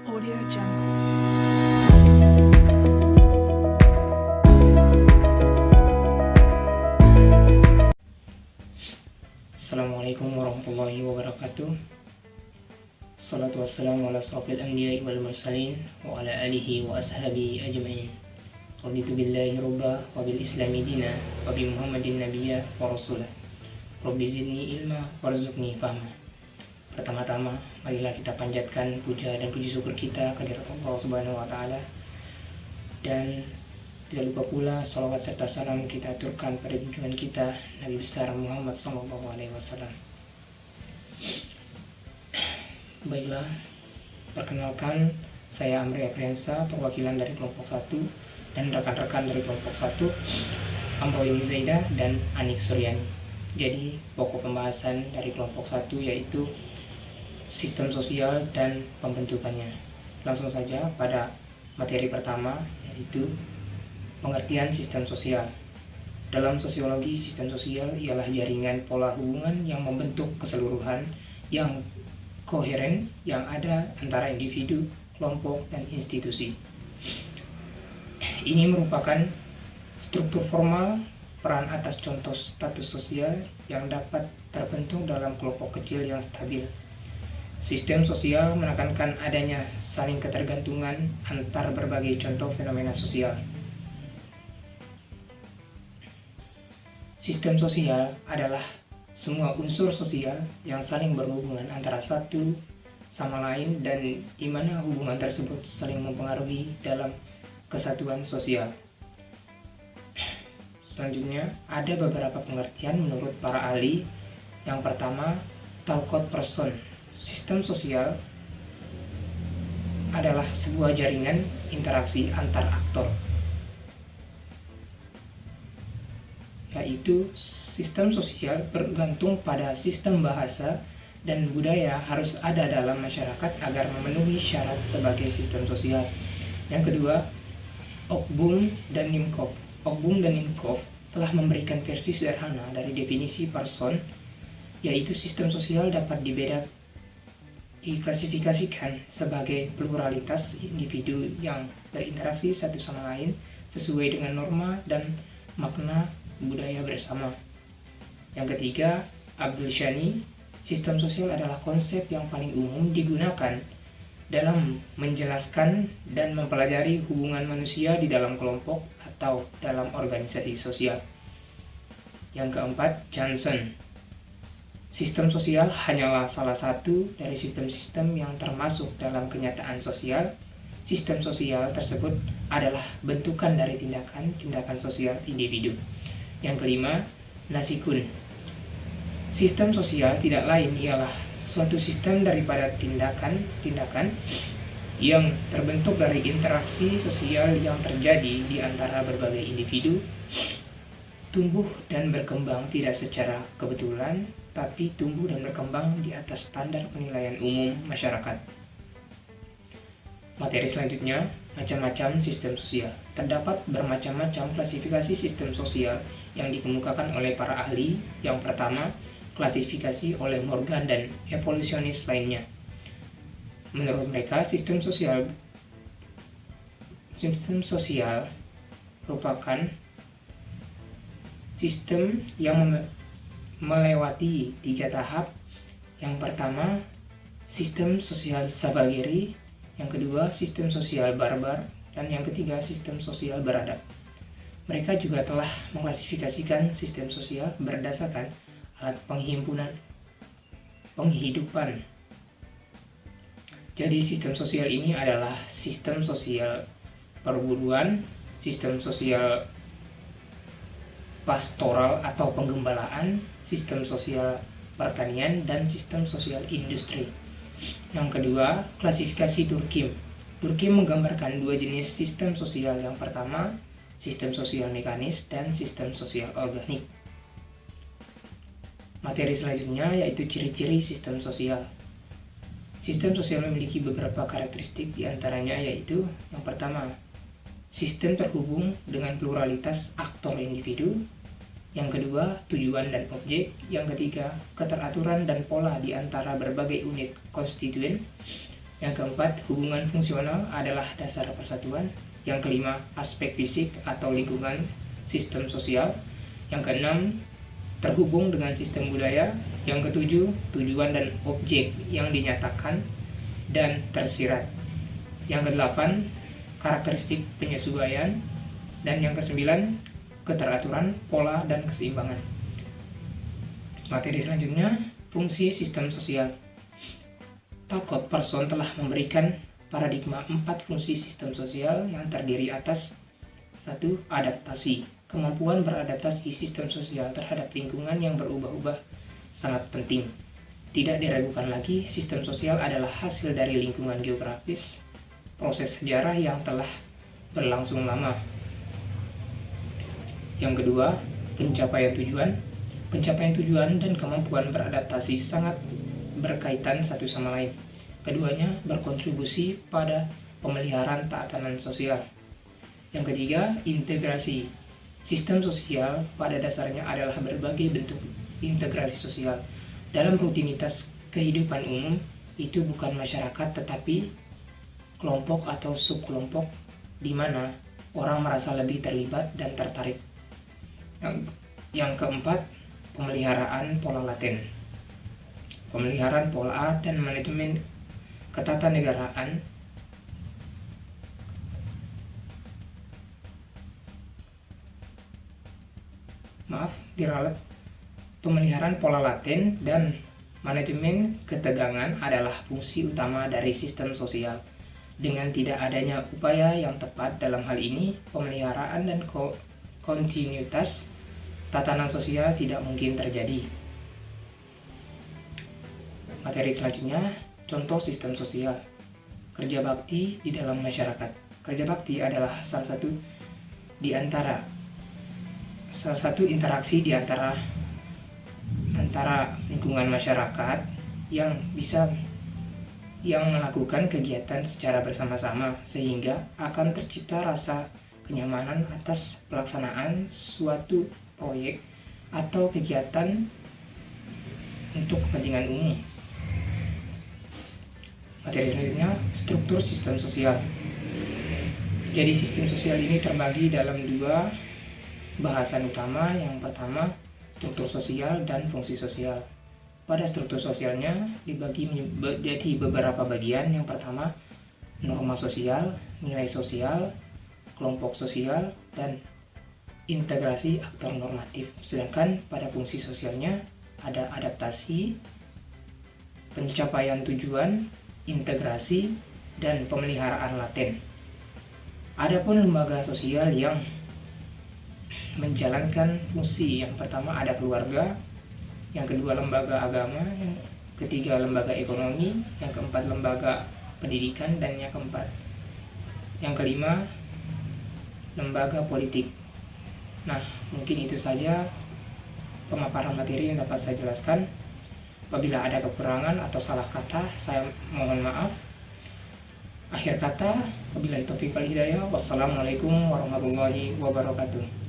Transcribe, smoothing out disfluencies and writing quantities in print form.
Audio Jungle. Assalamualaikum warahmatullahi wabarakatuh. Assalatu wassalamu ala asrafil anbiya'i wal mursalin wa ala alihi wa ashabihi ajma'in. Raditu billahi robba wa bil islami dina wa bi muhammadin nabiyya wa rasulah. Rabbi zidni ilma warzuqni fahma. Pertama-tama, marilah kita panjatkan puja dan puji syukur kita kehadirat Allah Subhanahu wa taala. Dan tidak lupa pula salawat serta salam kita aturkan pada junjungan kita Nabi besar Muhammad SAW. Baiklah, perkenalkan, saya Amri Afriansa, perwakilan dari kelompok 1 dan rekan-rekan dari kelompok 1, Amroying Zaida dan Anik Suryani. Jadi pokok pembahasan dari kelompok 1 yaitu sistem sosial dan pembentukannya. Langsung saja pada materi pertama, yaitu pengertian sistem sosial. Dalam sosiologi, sistem sosial ialah jaringan pola hubungan yang membentuk keseluruhan yang koheren yang ada antara individu, kelompok, dan institusi. Ini merupakan struktur formal peran atas contoh status sosial yang dapat terbentuk dalam kelompok kecil yang stabil. Sistem sosial menekankan adanya saling ketergantungan antar berbagai contoh fenomena sosial. Sistem sosial adalah semua unsur sosial yang saling berhubungan antara satu sama lain dan di mana hubungan tersebut saling mempengaruhi dalam kesatuan sosial. Selanjutnya, ada beberapa pengertian menurut para ahli. Yang pertama, Talcott Person. Sistem sosial adalah sebuah jaringan interaksi antar aktor, yaitu sistem sosial bergantung pada sistem bahasa dan budaya harus ada dalam masyarakat agar memenuhi syarat sebagai sistem sosial. Yang kedua, Ogbum dan Nimkov. Ogbum dan Nimkov telah memberikan versi sederhana dari definisi Person, yaitu sistem sosial dapat diklasifikasikan sebagai pluralitas individu yang berinteraksi satu sama lain sesuai dengan norma dan makna budaya bersama. Yang ketiga, Abdul Shani, sistem sosial adalah konsep yang paling umum digunakan dalam menjelaskan dan mempelajari hubungan manusia di dalam kelompok atau dalam organisasi sosial. Yang keempat, Johnson, sistem sosial hanyalah salah satu dari sistem-sistem yang termasuk dalam kenyataan sosial. Sistem sosial tersebut adalah bentukan dari tindakan sosial individu. Yang kelima, Nasikun, sistem sosial tidak lain ialah suatu sistem daripada tindakan yang terbentuk dari interaksi sosial yang terjadi di antara berbagai individu, tumbuh dan berkembang tidak secara kebetulan, tapi tumbuh dan berkembang di atas standar penilaian umum masyarakat. Materi selanjutnya, macam-macam sistem sosial. Terdapat bermacam-macam klasifikasi sistem sosial yang dikemukakan oleh para ahli. Yang pertama, klasifikasi oleh Morgan dan evolusionis lainnya. Menurut mereka, sistem sosial merupakan sistem yang melewati 3 tahap. Yang pertama, sistem sosial Savagiri. Yang kedua, sistem sosial barbar. Dan yang ketiga, sistem sosial beradab. Mereka juga telah mengklasifikasikan sistem sosial berdasarkan alat penghidupan. Jadi sistem sosial ini adalah sistem sosial perburuan, sistem sosial pastoral atau penggembalaan, sistem sosial pertanian, dan sistem sosial industri. Yang kedua, klasifikasi Durkheim. Durkheim menggambarkan 2 jenis sistem sosial. Yang pertama, sistem sosial mekanis dan sistem sosial organik. Materi selanjutnya yaitu ciri-ciri sistem sosial. Sistem sosial memiliki beberapa karakteristik, diantaranya yaitu yang pertama, sistem terhubung dengan pluralitas aktor individu. Yang kedua, tujuan dan objek. Yang ketiga, keteraturan dan pola di antara berbagai unit konstituen. Yang keempat, hubungan fungsional adalah dasar persatuan. Yang kelima, aspek fisik atau lingkungan sistem sosial. Yang keenam, terhubung dengan sistem budaya. Yang ketujuh, tujuan dan objek yang dinyatakan dan tersirat. Yang kedelapan, karakteristik penyesuaian. Dan yang kesembilan, keteraturan, pola, dan keseimbangan. Materi selanjutnya, fungsi sistem sosial. Talcott Parsons telah memberikan paradigma 4 fungsi sistem sosial yang terdiri atas 1. Adaptasi. Kemampuan beradaptasi sistem sosial terhadap lingkungan yang berubah-ubah sangat penting. Tidak diragukan lagi, sistem sosial adalah hasil dari lingkungan geografis, proses sejarah yang telah berlangsung lama. Yang kedua, pencapaian tujuan. Pencapaian tujuan dan kemampuan beradaptasi sangat berkaitan satu sama lain. Keduanya berkontribusi pada pemeliharaan tatanan sosial. Yang ketiga, integrasi. Sistem sosial pada dasarnya adalah berbagai bentuk integrasi sosial. Dalam rutinitas kehidupan umum, itu bukan masyarakat tetapi kelompok atau subkelompok di mana orang merasa lebih terlibat dan tertarik. Yang keempat, pemeliharaan pola laten. Pemeliharaan pola dan manajemen ketatanegaraan Pemeliharaan pola laten dan manajemen ketegangan adalah fungsi utama dari sistem sosial. Dengan tidak adanya upaya yang tepat dalam hal ini, pemeliharaan dan kontinuitas tatanan sosial tidak mungkin terjadi. Materi selanjutnya, contoh sistem sosial. Kerja bakti di dalam masyarakat. Kerja bakti adalah salah satu interaksi di antara lingkungan masyarakat yang melakukan kegiatan secara bersama-sama sehingga akan tercipta rasa kenyamanan atas pelaksanaan suatu proyek atau kegiatan untuk kepentingan umum. Materi selanjutnya, struktur sistem sosial. Jadi sistem sosial ini terbagi dalam 2 bahasan utama. Yang pertama, struktur sosial dan fungsi sosial. Pada struktur sosialnya dibagi menjadi beberapa bagian. Yang pertama, norma sosial, nilai sosial, kelompok sosial, dan integrasi aktor normatif. Sedangkan pada fungsi sosialnya ada adaptasi, pencapaian tujuan, integrasi, dan pemeliharaan laten. Adapun lembaga sosial yang menjalankan fungsi, yang pertama ada keluarga, yang kedua lembaga agama, yang ketiga lembaga ekonomi, yang keempat lembaga pendidikan, dan yang kelima lembaga politik. Nah, mungkin itu saja pemaparan materi yang dapat saya jelaskan. Apabila ada kekurangan atau salah kata, saya mohon maaf. Akhir kata, wabillahi taufiq wal hidayah. Wassalamualaikum warahmatullahi wabarakatuh.